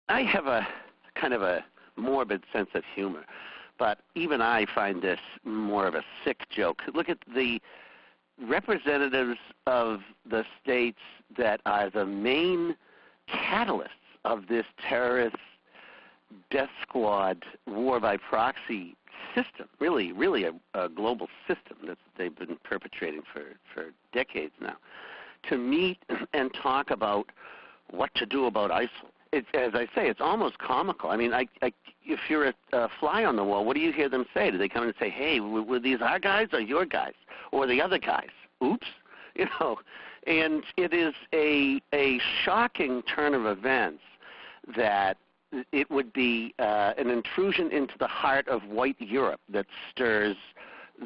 I have a kind of a morbid sense of humor, but even I find this more of a sick joke. Look at the representatives of the states that are the main catalysts of this terrorist death squad war by proxy system, really a global system that they've been perpetrating for decades now, to meet and talk about what to do about ISIL. As I say, it's almost comical. I mean, if you're a fly on the wall, what do you hear them say? Do they come in and say, hey, were these our guys or your guys? Or the other guys? Oops. You know, and it is a shocking turn of events that it would be an intrusion into the heart of white Europe that stirs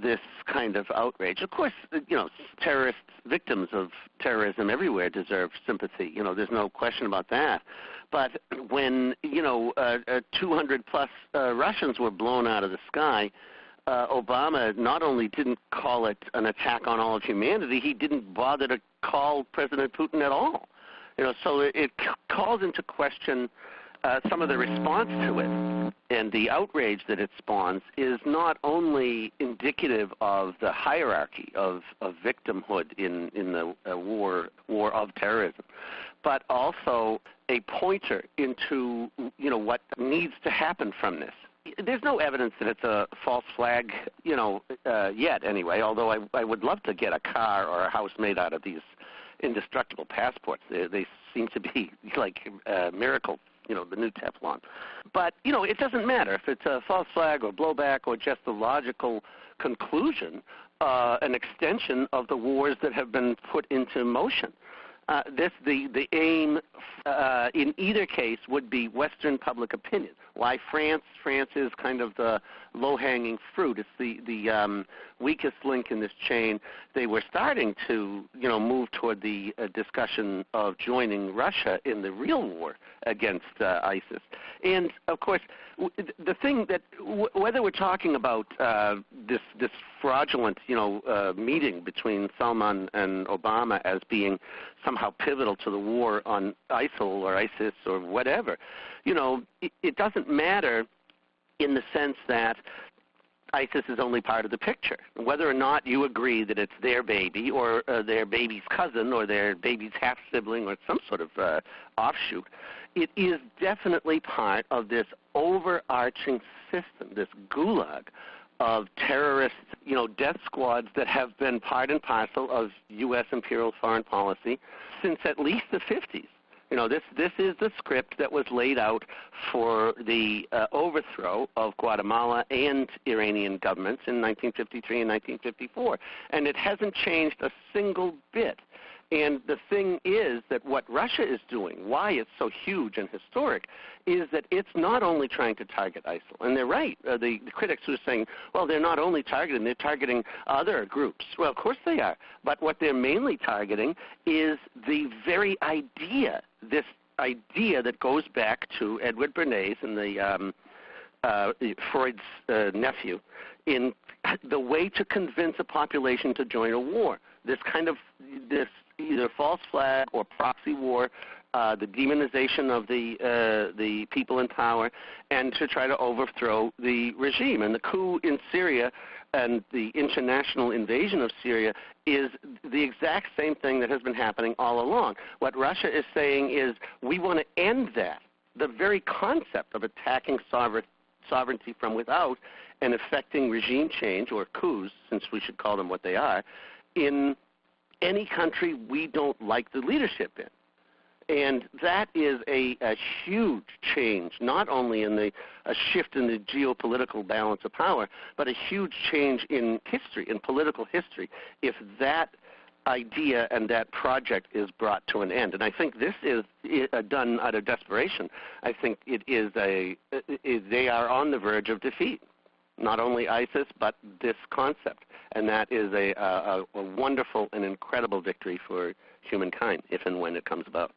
this kind of outrage. Of course, you know, terrorists, victims of terrorism everywhere deserve sympathy. You know, there's no question about that. But when, you know, 200 plus Russians were blown out of the sky, Obama not only didn't call it an attack on all of humanity, he didn't bother to call President Putin at all. You know, so it calls into question some of the response to it, and the outrage that it spawns is not only indicative of the hierarchy of victimhood in the war of terrorism, but also a pointer into, you know, what needs to happen from this. There's no evidence that it's a false flag, you know, yet anyway, although I would love to get a car or a house made out of these indestructible passports. They seem to be like miracles, you know, the new Teflon. But, you know, it doesn't matter if it's a false flag or blowback or just a logical conclusion, an extension of the wars that have been put into motion. The aim in either case would be Western public opinion. Why France? France is kind of the low-hanging fruit. It's the weakest link in this chain. They were starting to, you know, move toward the discussion of joining Russia in the real war against ISIS. And of course, the thing that whether we're talking about this fraudulent, you know, meeting between Salman and Obama as being somehow pivotal to the war on ISIL or ISIS or whatever, you know, it doesn't matter in the sense that ISIS is only part of the picture. Whether or not you agree that it's their baby or their baby's cousin or their baby's half-sibling or some sort of offshoot, it is definitely part of this overarching system, this gulag of terrorist, you know, death squads that have been part and parcel of U.S. imperial foreign policy since at least the 50s. You know, this is the script that was laid out for the overthrow of Guatemala and Iranian governments in 1953 and 1954. And it hasn't changed a single bit. And the thing is that what Russia is doing, why it's so huge and historic, is that it's not only trying to target ISIL. And they're right, the critics who are saying, well, they're not only targeting, they're targeting other groups. Well, of course they are. But what they're mainly targeting is the very idea, this idea that goes back to Edward Bernays and Freud's nephew, in the way to convince a population to join a war. This kind of, this either false flag or proxy war, the demonization of the people in power, and to try to overthrow the regime. And the coup in Syria and the international invasion of Syria is the exact same thing that has been happening all along. What Russia is saying is, we want to end that. The very concept of attacking sovereignty from without and effecting regime change, or coups, since we should call them what they are, in any country we don't like the leadership in. And that is a huge change, not only in a shift in the geopolitical balance of power, but a huge change in history, in political history, if that idea and that project is brought to an end. And I think this is done out of desperation. I think it is they are on the verge of defeat, not only ISIS, but this concept. And that is a wonderful and incredible victory for humankind, if and when it comes about.